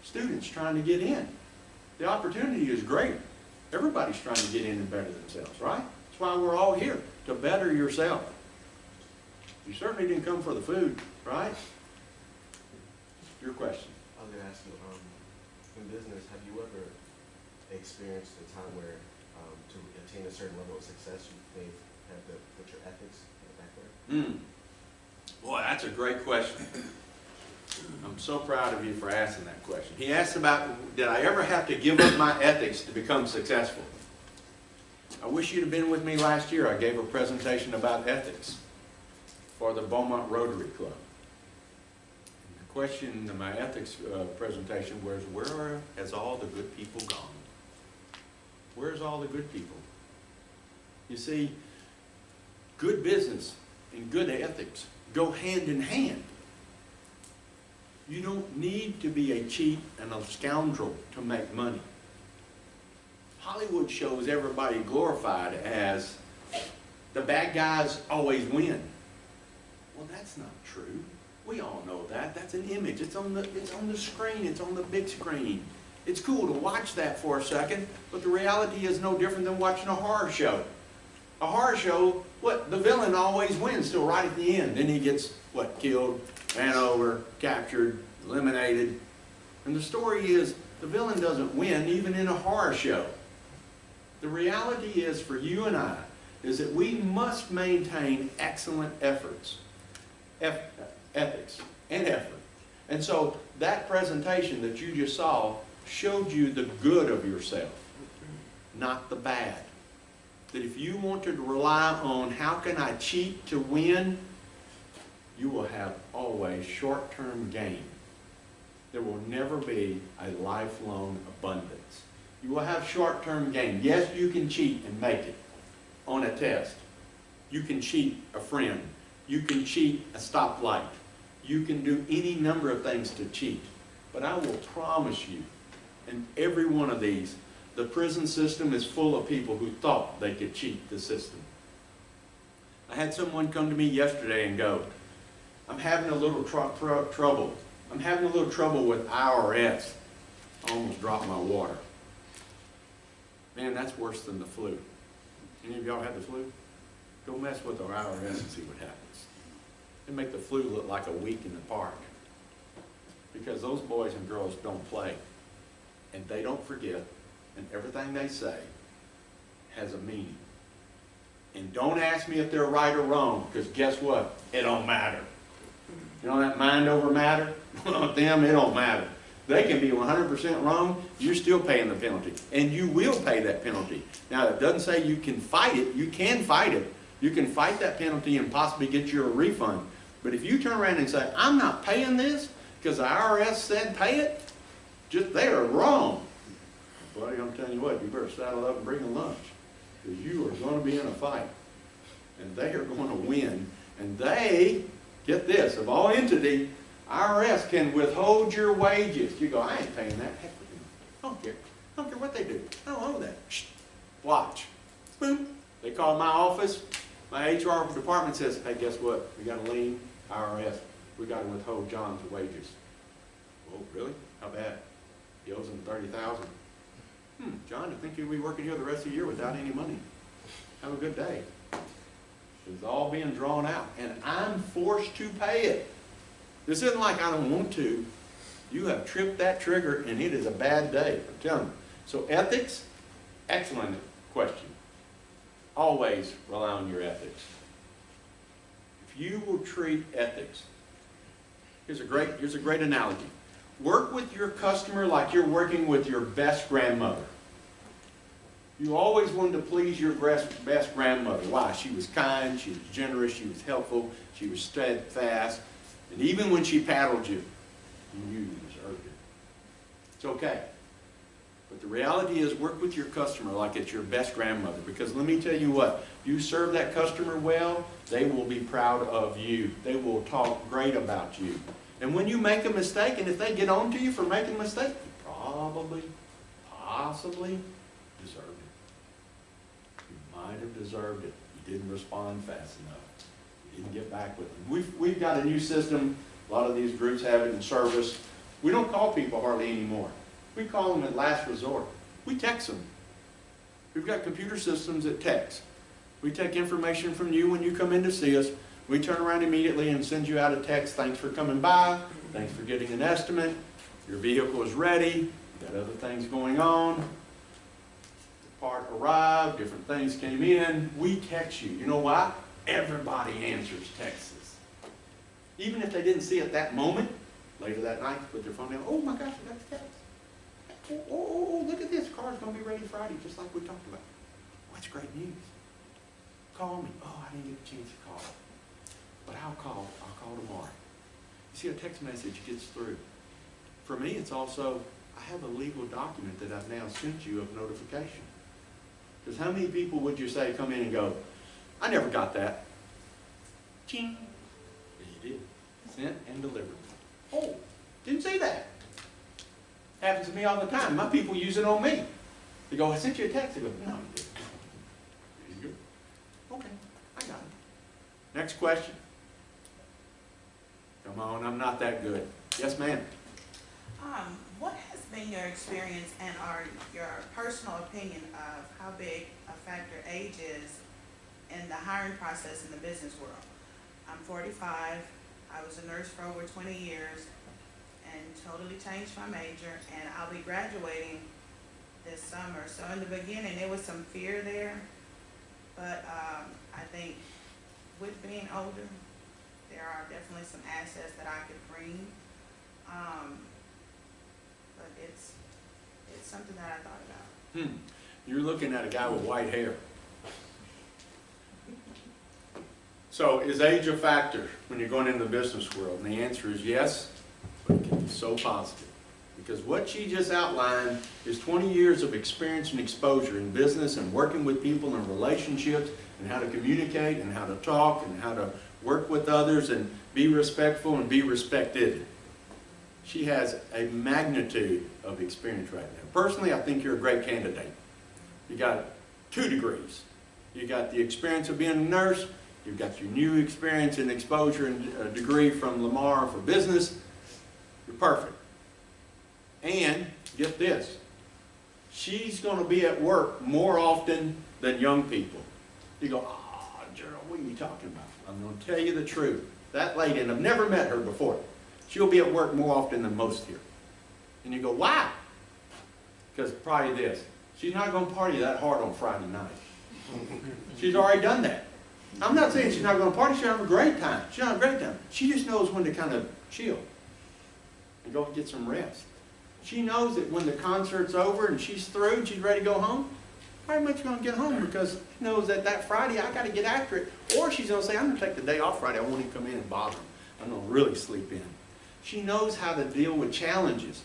students trying to get in. The opportunity is great. Everybody's trying to get in and better themselves, right? That's why we're all here, to better yourself. You certainly didn't come for the food, right? Your question. I was going to ask you, in business, have you ever experienced a time where to attain a certain level of success you may have to put your ethics in the back there? Boy, that's a great question. I'm so proud of you for asking that question. He asked about, did I ever have to give up my ethics to become successful? I wish you'd have been with me last year. I gave a presentation about ethics for the Beaumont Rotary Club. The question in my ethics presentation was, where has all the good people gone? Where's all the good people? You see, good business and good ethics go hand in hand. You don't need to be a cheat and a scoundrel to make money. Hollywood shows everybody glorified as the bad guys always win. Well, that's not true. We all know that. That's an image. It's on the screen. It's on the big screen. It's cool to watch that for a second, but the reality is no different than watching a horror show. A horror show, what? The villain always wins till right at the end. Then he gets, what, killed, ran over, captured, eliminated. And the story is, the villain doesn't win even in a horror show. The reality is, for you and I, is that we must maintain excellent ethics and effort. And so that presentation that you just saw showed you the good of yourself, not the bad. That if you want to rely on how can I cheat to win, you will have always short-term gain. There will never be a lifelong abundance. You will have short-term gain. Yes, you can cheat and make it on a test. You can cheat a friend. You can cheat a stoplight. You can do any number of things to cheat. But I will promise you, in every one of these, the prison system is full of people who thought they could cheat the system. I had someone come to me yesterday and go, I'm having a little trouble. I'm having a little trouble with IRS. I almost dropped my water. Man, that's worse than the flu. Any of y'all have the flu? Go mess with our IRS and see what happens. They make the flu look like a week in the park. Because those boys and girls don't play. And they don't forget. And everything they say has a meaning. And don't ask me if they're right or wrong, because guess what? It don't matter. You know that mind over matter? Well, them, it don't matter. They can be 100% wrong, you're still paying the penalty. And you will pay that penalty. Now, it doesn't say you can fight it. You can fight it. You can fight that penalty and possibly get you a refund. But if you turn around and say, I'm not paying this because the IRS said pay it, just they are wrong. Buddy, I'm telling you what, you better saddle up and bring a lunch. Because you are going to be in a fight. And they are going to win. And they, get this, of all entity, IRS can withhold your wages. You go, I ain't paying that. Heck with them. I don't care. I don't care what they do. I don't owe that. Shh. Watch. Boom. They call my office. My HR department says, hey, guess what? We got a lien. IRS. We got to withhold John's wages. Oh, really? How bad? He owes him $30,000. John, I think you'll be working here the rest of the year without any money. Have a good day. It's all being drawn out. And I'm forced to pay it. This isn't like I don't want to. You have tripped that trigger and it is a bad day. I'm telling you. So ethics, excellent question. Always rely on your ethics. If you will treat ethics, here's a great analogy. Work with your customer like you're working with your best grandmother. You always wanted to please your best grandmother. Why? She was kind, she was generous, she was helpful, she was steadfast. And even when she paddled you, you knew you deserved it. It's okay. But the reality is, work with your customer like it's your best grandmother. Because let me tell you what, you serve that customer well, they will be proud of you. They will talk great about you. And when you make a mistake, and if they get on to you for making a mistake, you probably, possibly deserved it. You might have deserved it. You didn't respond fast enough. You didn't get back with them. We've got a new system. A lot of these groups have it in service. We don't call people hardly anymore. We call them at last resort. We text them. We've got computer systems that text. We take information from you when you come in to see us. We turn around immediately and send you out a text. Thanks for coming by. Thanks for getting an estimate. Your vehicle is ready. You've got other things going on. The part arrived. Different things came in. We text you. You know why? Everybody answers texts. Even if they didn't see it that moment, later that night, put their phone down. Oh my gosh, I got the text. Oh, look at this. Car's going to be ready Friday, just like we talked about. What's great news? Call me. Oh, I didn't get a chance to call. But I'll call tomorrow. You see, a text message gets through. For me, it's also, I have a legal document that I've now sent you of notification. Because how many people would you say come in and go, I never got that? Ching. Yeah, you did. Sent and delivered. Oh, didn't see that. Happens to me all the time. My people use it on me. They go, I sent you a text. They go, no, you didn't. There you go. Okay, I got it. Next question. Come on, I'm not that good. Yes, ma'am. What has been your experience and your personal opinion of how big a factor age is in the hiring process in the business world? I'm 45. I was a nurse for over 20 years and totally changed my major, and I'll be graduating this summer. So in the beginning, there was some fear there, but I think with being older, there are definitely some assets that I could bring. But it's something that I thought about. You're looking at a guy with white hair. So is age a factor when you're going into the business world? And the answer is yes, but it can be so positive. Because what she just outlined is 20 years of experience and exposure in business and working with people and relationships and how to communicate and how to talk and how to work with others and be respectful and be respected. She has a magnitude of experience right now. Personally, I think you're a great candidate. You got 2 degrees. You got the experience of being a nurse. You've got your new experience and exposure and degree from Lamar for business. You're perfect. And get this, she's going to be at work more often than young people. You go, oh, Gerald, what are you talking about? I'm going to tell you the truth. That lady, and I've never met her before, she'll be at work more often than most here. And you go, why? Because probably this. She's not going to party that hard on Friday night. She's already done that. I'm not saying she's not going to party. She'll have a great time. She'll have a great time. She just knows when to kind of chill and go get some rest. She knows that when the concert's over and she's through and she's ready to go home, pretty much going to get home because she knows that that Friday I got to get after it. Or she's going to say, I'm going to take the day off Friday. I won't even come in and bother them. I'm going to really sleep in. She knows how to deal with challenges.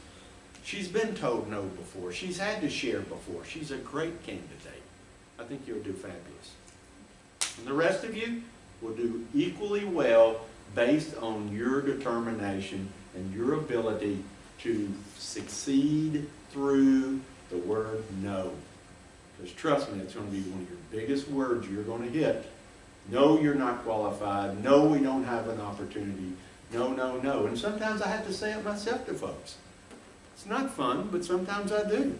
She's been told no before. She's had to share before. She's a great candidate. I think you'll do fabulous. And the rest of you will do equally well based on your determination and your ability to succeed through the word no. Because trust me, it's going to be one of your biggest words you're going to hit. No, you're not qualified. No, we don't have an opportunity. No, no, no. And sometimes I have to say it myself to folks. It's not fun, but sometimes I do.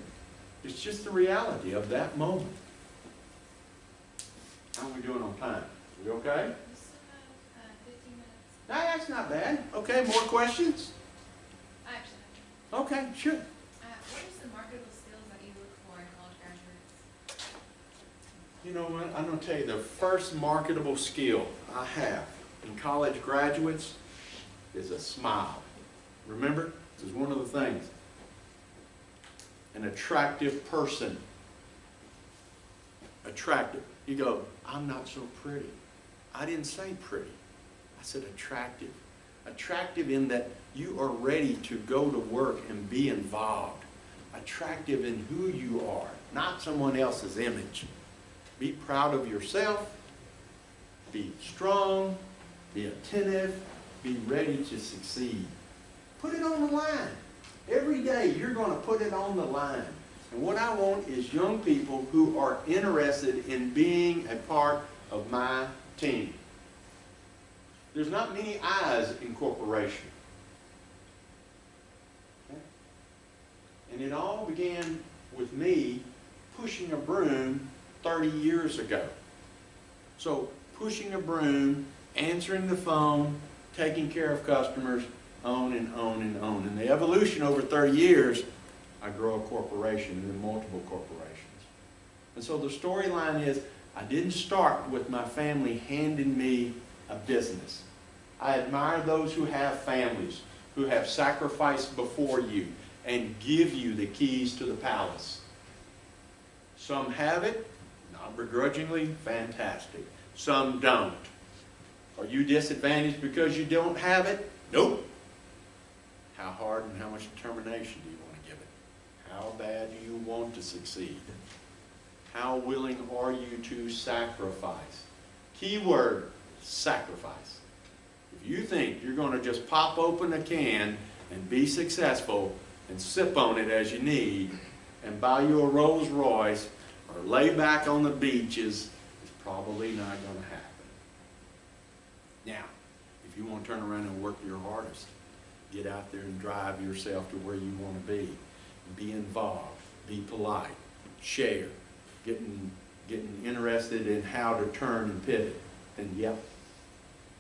It's just the reality of that moment. How are we doing on time? We okay? We still have 15 minutes. No, that's not bad. Okay, more questions? Actually, Okay, sure. what is the marketable skills that you look for in college graduates? You know what? I'm going to tell you the first marketable skill I have in college graduates is a smile. Remember? This is one of the things. An attractive person. attractive. You go, I'm not so pretty. I didn't say pretty. I said attractive. Attractive in that you are ready to go to work and be involved. Attractive in who you are, not someone else's image. Be proud of yourself. Be strong. Be attentive. Be ready to succeed. Put it on the line. Every day you're going to put it on the line. And what I want is young people who are interested in being a part of my team. There's not many I's in corporation. Okay? And it all began with me pushing a broom 30 years ago. So pushing a broom, answering the phone, taking care of customers, on and on and on. And the evolution over 30 years, I grow a corporation and then multiple corporations. And so the storyline is, I didn't start with my family handing me a business. I admire those who have families, who have sacrificed before you and give you the keys to the palace. Some have it, not begrudgingly, fantastic. Some don't. Are you disadvantaged because you don't have it? Nope. How hard and how much determination do you want to give it? How bad do you want to succeed? How willing are you to sacrifice? Key word, sacrifice. If you think you're going to just pop open a can and be successful and sip on it as you need and buy you a Rolls Royce or lay back on the beaches, it's probably not going to happen. Now, if you want to turn around and work your hardest, get out there and drive yourself to where you want to be. Be involved. Be polite. Share. Getting interested in how to turn and pivot. And yep,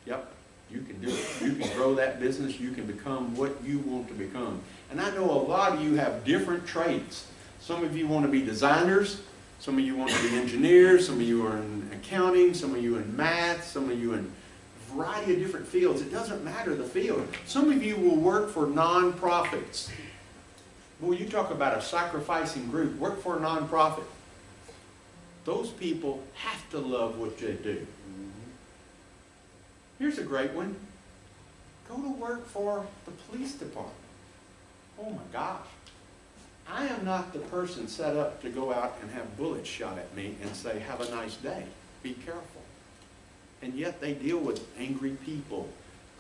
you can do it. You can grow that business. You can become what you want to become. And I know a lot of you have different traits. Some of you want to be designers. Some of you want to be engineers. Some of you are in accounting. Some of you in math. Some of you in a variety of different fields. It doesn't matter the field. Some of you will work for nonprofits. Well, you talk about a sacrificing group. Work for a nonprofit. Those people have to love what they do. Here's a great one. Go to work for the police department. Oh my gosh. I am not the person set up to go out and have bullets shot at me and say, have a nice day. Be careful. And yet they deal with angry people,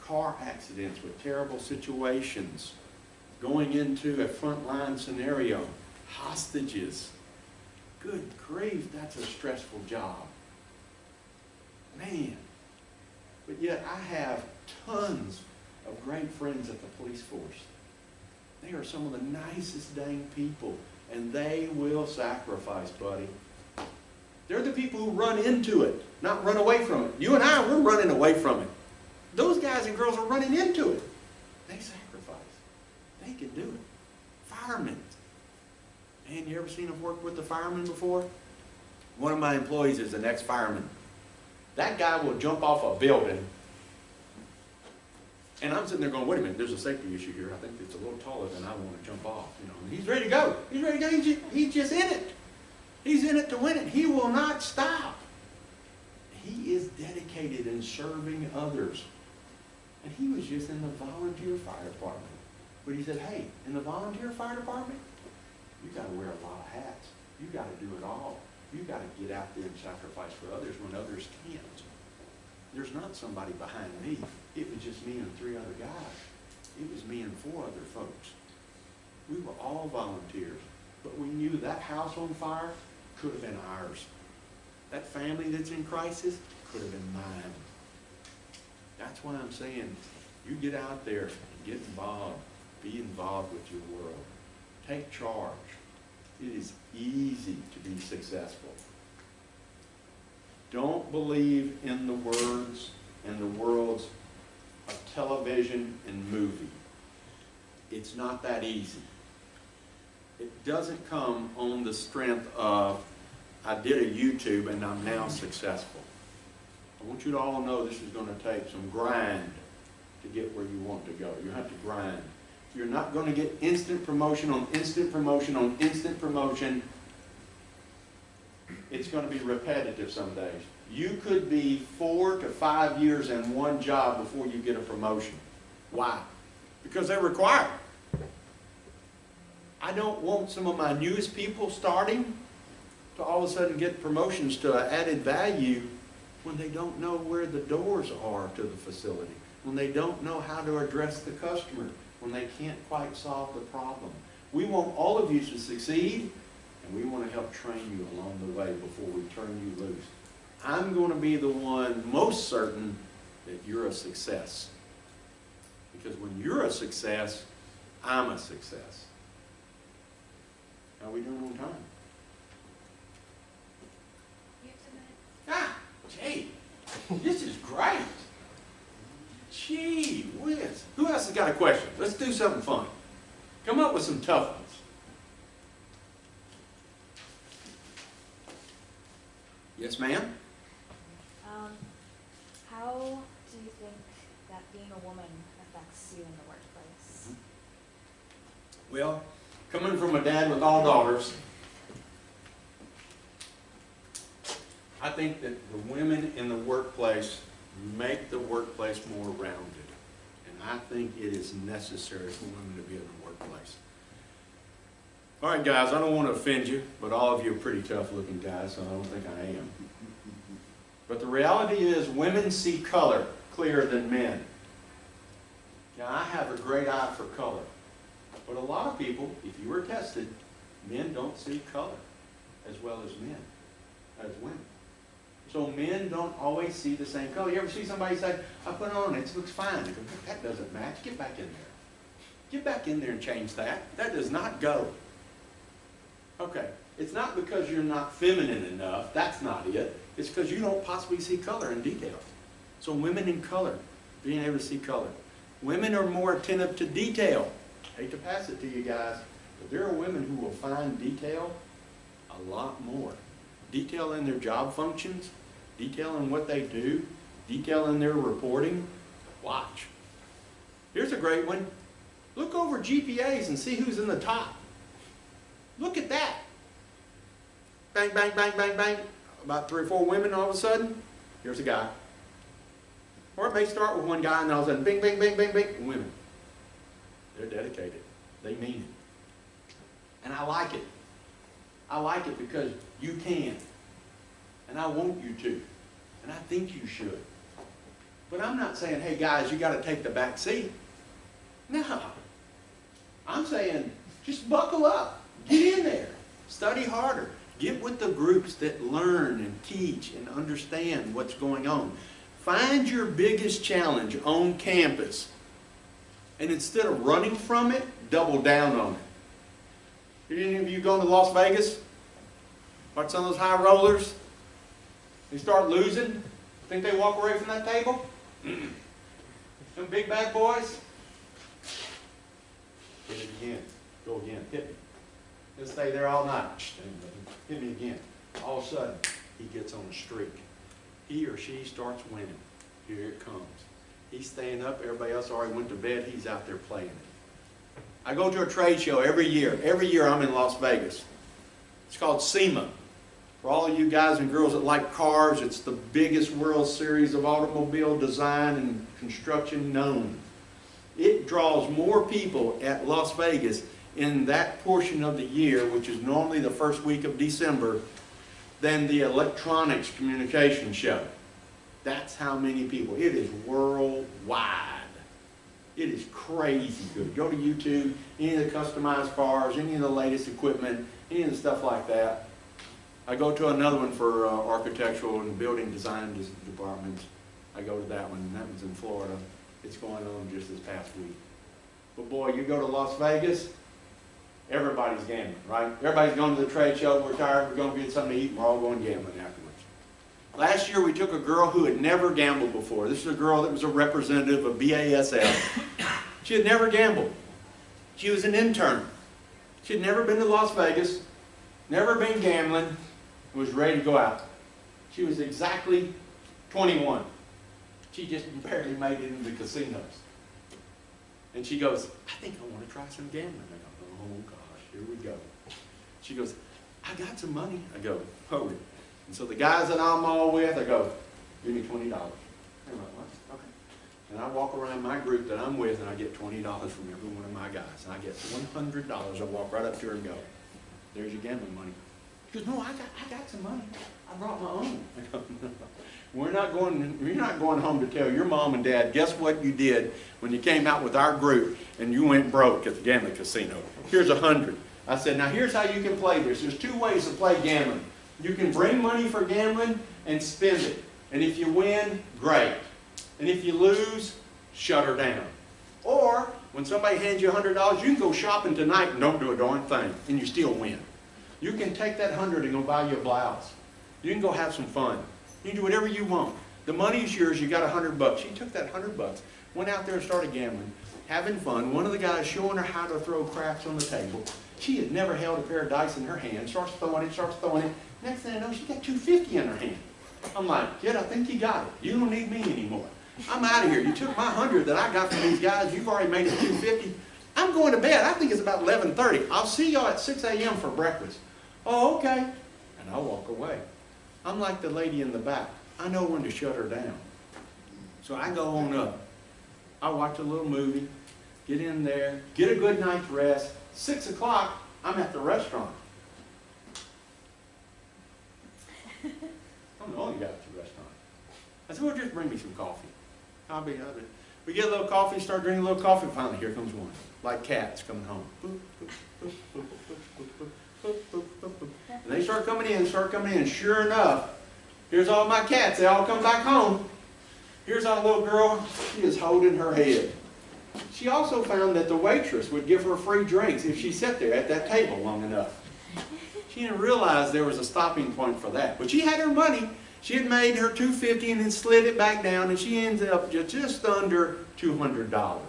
car accidents with terrible situations, going into a frontline scenario, hostages. Good grief, that's a stressful job. Man. But yet I have tons of great friends at the police force. They are some of the nicest dang people, and they will sacrifice, buddy. They're the people who run into it, not run away from it. You and I, we're running away from it. Those guys and girls are running into it. They sacrifice. They can do it. Firemen. Man, you ever seen them work with the firemen before? One of my employees is an ex-fireman. That guy will jump off a building. And I'm sitting there going, wait a minute, there's a safety issue here. I think it's a little taller than I want to jump off. You know, and he's ready to go. He's ready to go. He's just in it. He's in it to win it. He will not stop. He is dedicated in serving others. And he was just in the volunteer fire department. But he said, hey, in the volunteer fire department, you got to wear a lot of hats. You got to do it all. You got to get out there and sacrifice for others when others can't. There's not somebody behind me. It was just me and 3 other guys. It was me and 4 other folks. We were all volunteers. But we knew that house on fire could have been ours. That family that's in crisis could have been mine. That's why I'm saying, you get out there and get involved. Be involved with your world. Take charge. It is easy to be successful. Don't believe in the words and the worlds of television and movie. It's not that easy. It doesn't come on the strength of, I did a YouTube and I'm now successful. I want you to all know this is going to take some grind to get where you want to go. You have to grind. You're not going to get instant promotion on instant promotion on instant promotion It's going to be repetitive some days. You could be 4 to 5 years in one job before you get a promotion. Why? Because they're required. I don't want some of my newest people starting to all of a sudden get promotions to added value when they don't know where the doors are to the facility, when they don't know how to address the customer, when they can't quite solve the problem. We want all of you to succeed, and we want to help train you along the way before we turn you loose. I'm going to be the one most certain that you're a success. Because when you're a success, I'm a success. How are we doing on time? You have 2 minutes. Ah, gee, this is great. Gee whiz. Who else has got a question? Let's do something fun. Come up with some tough ones. Yes, ma'am? How do you think that being a woman affects you in the workplace? Well, coming from a dad with all daughters, I think that the women in the workplace make the workplace more rounded. And I think it is necessary for women to be in the workplace. All right, guys, I don't want to offend you, but all of you are pretty tough-looking guys, so I don't think I am. But the reality is women see color clearer than men. Now, I have a great eye for color. But a lot of people, if you were tested, men don't see color as well as women. So men don't always see the same color. You ever see somebody say, I put it on, it looks fine. You go, that doesn't match. Get back in there. Get back in there and change that. That does not go. Okay, it's not because you're not feminine enough. That's not it. It's because you don't possibly see color in detail. So women in color, being able to see color. Women are more attentive to detail. I hate to pass it to you guys, but there are women who will find detail a lot more. Detail in their job functions, detail in what they do, detail in their reporting. Watch. Here's a great one. Look over GPAs and see who's in the top. Look at that. Bang, bang, bang, bang, bang. About 3 or 4 women all of a sudden. Here's a guy. Or it may start with one guy and all of a sudden, bing, bing, bing, bing, bing, women. They're dedicated. They mean it. And I like it. I like it because you can. And I want you to. And I think you should. But I'm not saying, hey guys, you got to take the back seat. No. I'm saying, just buckle up. Get in there. Study harder. Get with the groups that learn and teach and understand what's going on. Find your biggest challenge on campus. And instead of running from it, double down on it. Any of you going to Las Vegas? Watch some of those high rollers? They start losing? Think they walk away from that table? Them big bad boys? Hit it again. Go again. Hit me. He'll stay there all night. Hit me again. All of a sudden, he gets on a streak. He or she starts winning. Here it comes. He's staying up. Everybody else already went to bed. He's out there playing it. I go to a trade show every year. Every year I'm in Las Vegas. It's called SEMA. For all of you guys and girls that like cars, it's the biggest World Series of automobile design and construction known. It draws more people at Las Vegas in that portion of the year, which is normally the first week of December, than the electronics communication show. That's how many people. It is worldwide. It is crazy good. Go to YouTube, any of the customized cars, any of the latest equipment, any of the stuff like that. I go to another one for architectural and building design departments. I go to that one, and that one's in Florida. It's going on just this past week. But boy, you go to Las Vegas, everybody's gambling, right? Everybody's going to the trade show. We're tired. We're going to get something to eat, and we're all going gambling afterwards. Last year, we took a girl who had never gambled before. This is a girl that was a representative of BASF. She had never gambled. She was an intern. She had never been to Las Vegas, never been gambling, and was ready to go out. She was exactly 21. She just barely made it into the casinos. And she goes, I think I want to try some gambling. I go, oh gosh, here we go. She goes, I got some money. I go, oh, And so the guys that I'm all with, I go, give me $20. They're like, what? Okay. And I walk around my group that I'm with, and I get $20 from every one of my guys. And I get $100. I walk right up to her and go, there's your gambling money. She goes, no, I got some money. I brought my own. I go, no. You're not going home to tell your mom and dad, guess what you did when you came out with our group and you went broke at the gambling casino. Here's 100. I said, now here's how you can play this. There's two ways to play gambling. You can bring money for gambling and spend it. And if you win, great. And if you lose, shut her down. Or, when somebody hands you $100, you can go shopping tonight and don't do a darn thing, and you still win. You can take that 100 and go buy you a blouse. You can go have some fun. You can do whatever you want. The money's yours. You got $100. She took that $100, went out there and started gambling, having fun. One of the guys showing her how to throw craps on the table. She had never held a pair of dice in her hand. Starts throwing it. Next thing I know, she got $250 in her hand. I'm like, kid, I think you got it. You don't need me anymore. I'm out of here. You took my 100 that I got from these guys. You've already made it $250. I'm going to bed. I think it's about 11:30. I'll see y'all at 6 a.m. for breakfast. Oh, okay. And I'll walk away. I'm like the lady in the back. I know when to shut her down. So I go on up. I watch a little movie, get in there, get a good night's rest. 6 o'clock, I'm at the restaurant. I'm the only guy at the restaurant. I said, well, just bring me some coffee. I'll be. We get a little coffee, start drinking a little coffee. Finally, here comes one. Like cats coming home. And they start coming in. Sure enough, here's all my cats. They all come back home. Here's our little girl. She is holding her head. She also found that the waitress would give her free drinks if she sat there at that table long enough. She didn't realize there was a stopping point for that. But she had her money. She had made her $250 and then slid it back down, and she ended up just under $200.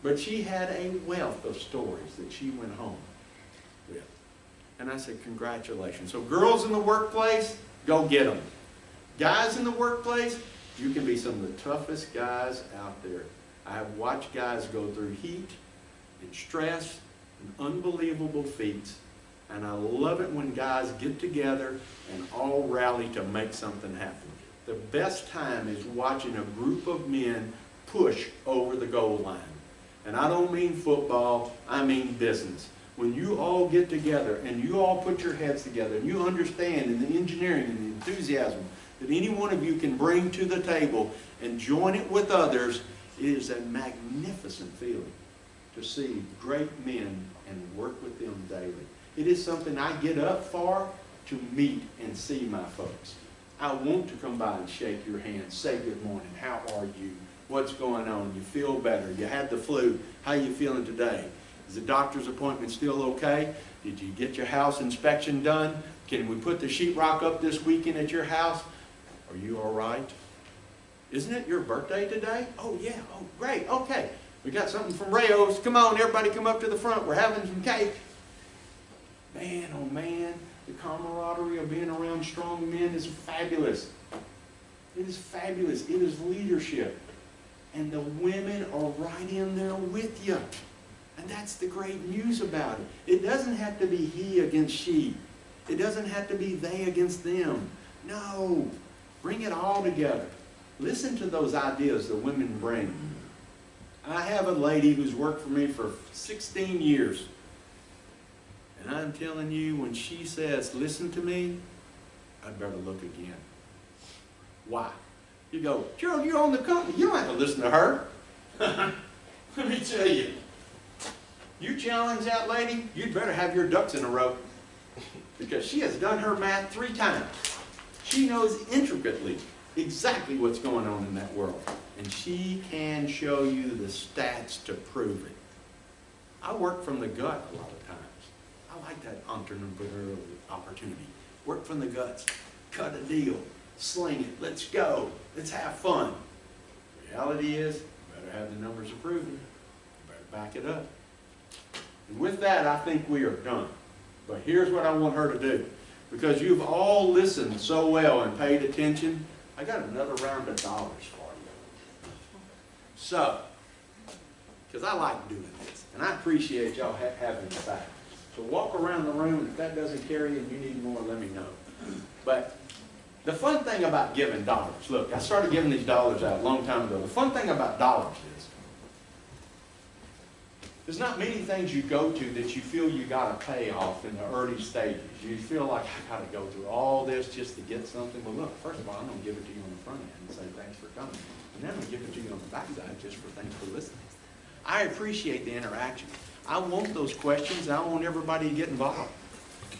But she had a wealth of stories that she went home with. And I said, congratulations. So girls in the workplace, go get them. Guys in the workplace, you can be some of the toughest guys out there. I have watched guys go through heat and stress and unbelievable feats. And I love it when guys get together and all rally to make something happen. The best time is watching a group of men push over the goal line. And I don't mean football, I mean business. When you all get together and you all put your heads together and you understand in the engineering and the enthusiasm that any one of you can bring to the table and join it with others, it is a magnificent feeling to see great men and work with them daily. It is something I get up for to meet and see my folks. I want to come by and shake your hand, say good morning, how are you, what's going on, you feel better, you had the flu, how you feeling today? Is the doctor's appointment still okay? Did you get your house inspection done? Can we put the sheetrock up this weekend at your house? Are you all right? Isn't it your birthday today? Oh yeah, oh great, okay. We got something from Rayo's. Come on, everybody come up to the front, we're having some cake. Man, oh man, the camaraderie of being around strong men is fabulous. It is fabulous. It is leadership. And the women are right in there with you. And that's the great news about it. It doesn't have to be he against she. It doesn't have to be they against them. No. Bring it all together. Listen to those ideas the women bring. I have a lady who's worked for me for 16 years. And I'm telling you, when she says, listen to me, I'd better look again. Why? You go, Gerald, you own the company. You don't have to listen to her. Let me tell you. You challenge that lady, you'd better have your ducks in a row. Because she has done her math 3 times. She knows intricately exactly what's going on in that world. And she can show you the stats to prove it. I work from the gut a lot of times. I like that entrepreneurial opportunity. Work from the guts. Cut a deal. Sling it. Let's go. Let's have fun. The reality is, you better have the numbers to prove it. You better back it up. And with that, I think we are done. But here's what I want her to do. Because you've all listened so well and paid attention, I got another round of dollars for you. So, because I like doing this, and I appreciate y'all having me back. So walk around the room, and if that doesn't carry you and you need more, let me know. But The fun thing about giving dollars, look, I started giving these dollars out a long time ago. The fun thing about dollars is, there's not many things you go to that you feel you got to pay off in the early stages. You feel like, I got to go through all this just to get something. Well, look, first of all, I'm going to give it to you on the front end and say thanks for coming. And then I'm going to give it to you on the back side just for thanks for listening. I appreciate the interaction. I want those questions. I want everybody to get involved.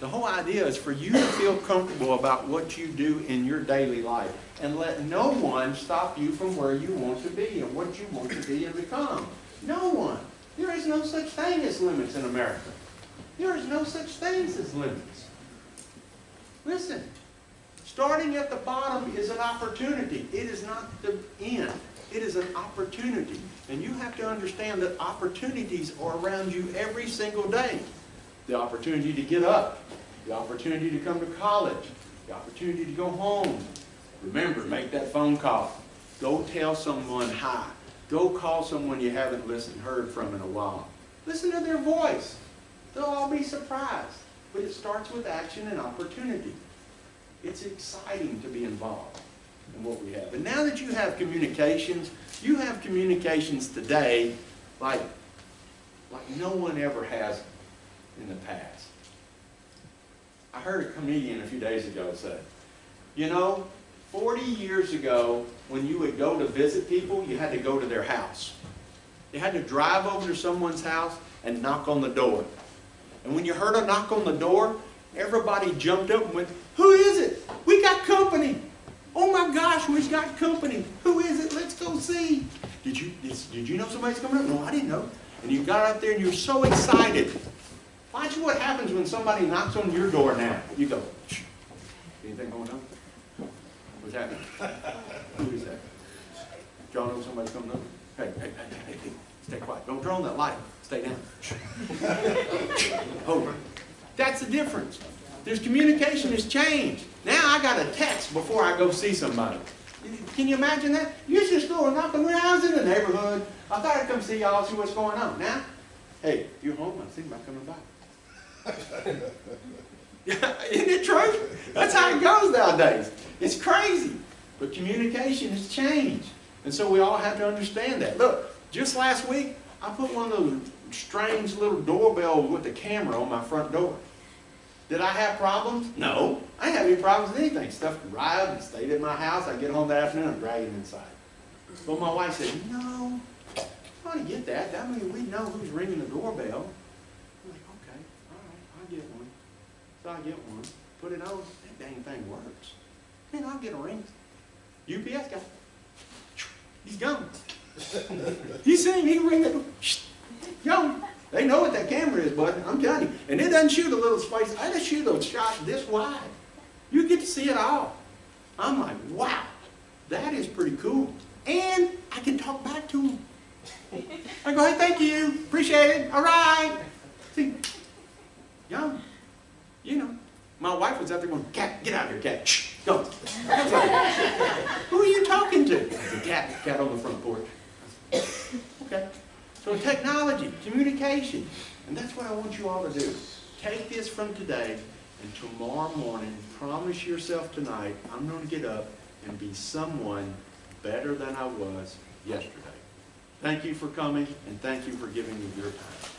The whole idea is for you to feel comfortable about what you do in your daily life and let no one stop you from where you want to be and what you want to be and become. No one. There is no such thing as limits in America. There is no such things as limits. Listen, starting at the bottom is an opportunity. It is not the end. It is an opportunity. And you have to understand that opportunities are around you every single day. The opportunity to get up, the opportunity to come to college, the opportunity to go home. Remember, make that phone call. Go tell someone hi. Go call someone you haven't heard from in a while. Listen to their voice. They'll all be surprised. But it starts with action and opportunity. It's exciting to be involved in what we have. And now that you have communications today like no one ever has in the past. I heard a comedian a few days ago say, you know, 40 years ago, when you would go to visit people, you had to go to their house. You had to drive over to someone's house and knock on the door. And when you heard a knock on the door, everybody jumped up and went, who is it? We got company. Oh my gosh, we've got company. Who is it? Let's go see. Did you know somebody's coming up? No, I didn't know. And you got up there and you're so excited. Watch what happens when somebody knocks on your door now. You go, shh. Anything going on? What's happening? Who is that? Y'all know somebody's coming up? Hey, stay quiet. Don't turn on that light. Stay down. Hold on. That's the difference. There's communication has changed. Now I got a text before I go see somebody. Can you imagine that? You just go and knock on when I was in the neighborhood. I thought I'd come see y'all, see what's going on. Now, hey, you're home. I think about coming by. Isn't it true? That's how it goes nowadays. It's crazy. But communication has changed. And so we all have to understand that. Look, just last week, I put one of those strange little doorbells with the camera on my front door. Did I have problems? No. I didn't have any problems with anything. Stuff arrived and stayed at my house. I get home that afternoon and drag it inside. But my wife said, no, I ought to get that. That means we know who's ringing the doorbell. I'm like, okay, all right, I'll get one. So I get one, put it on, that dang thing works. Then I'll get a ring. UPS guy, he's gone. You see him, he can ring the door. Gone. They know what that camera is, bud. I'm telling you. And it doesn't shoot a little space. I just shoot a shot this wide. You get to see it all. I'm like, wow, that is pretty cool. And I can talk back to him. I go, hey, thank you. Appreciate it. All right. See, young. You know, my wife was out there going, cat, get out of here, cat. Shh, go. I was like, who are you talking to? I said, cat on the front porch. Okay. So technology, communication, and that's what I want you all to do. Take this from today, and tomorrow morning, promise yourself tonight, I'm going to get up and be someone better than I was yesterday. Thank you for coming, and thank you for giving me your time.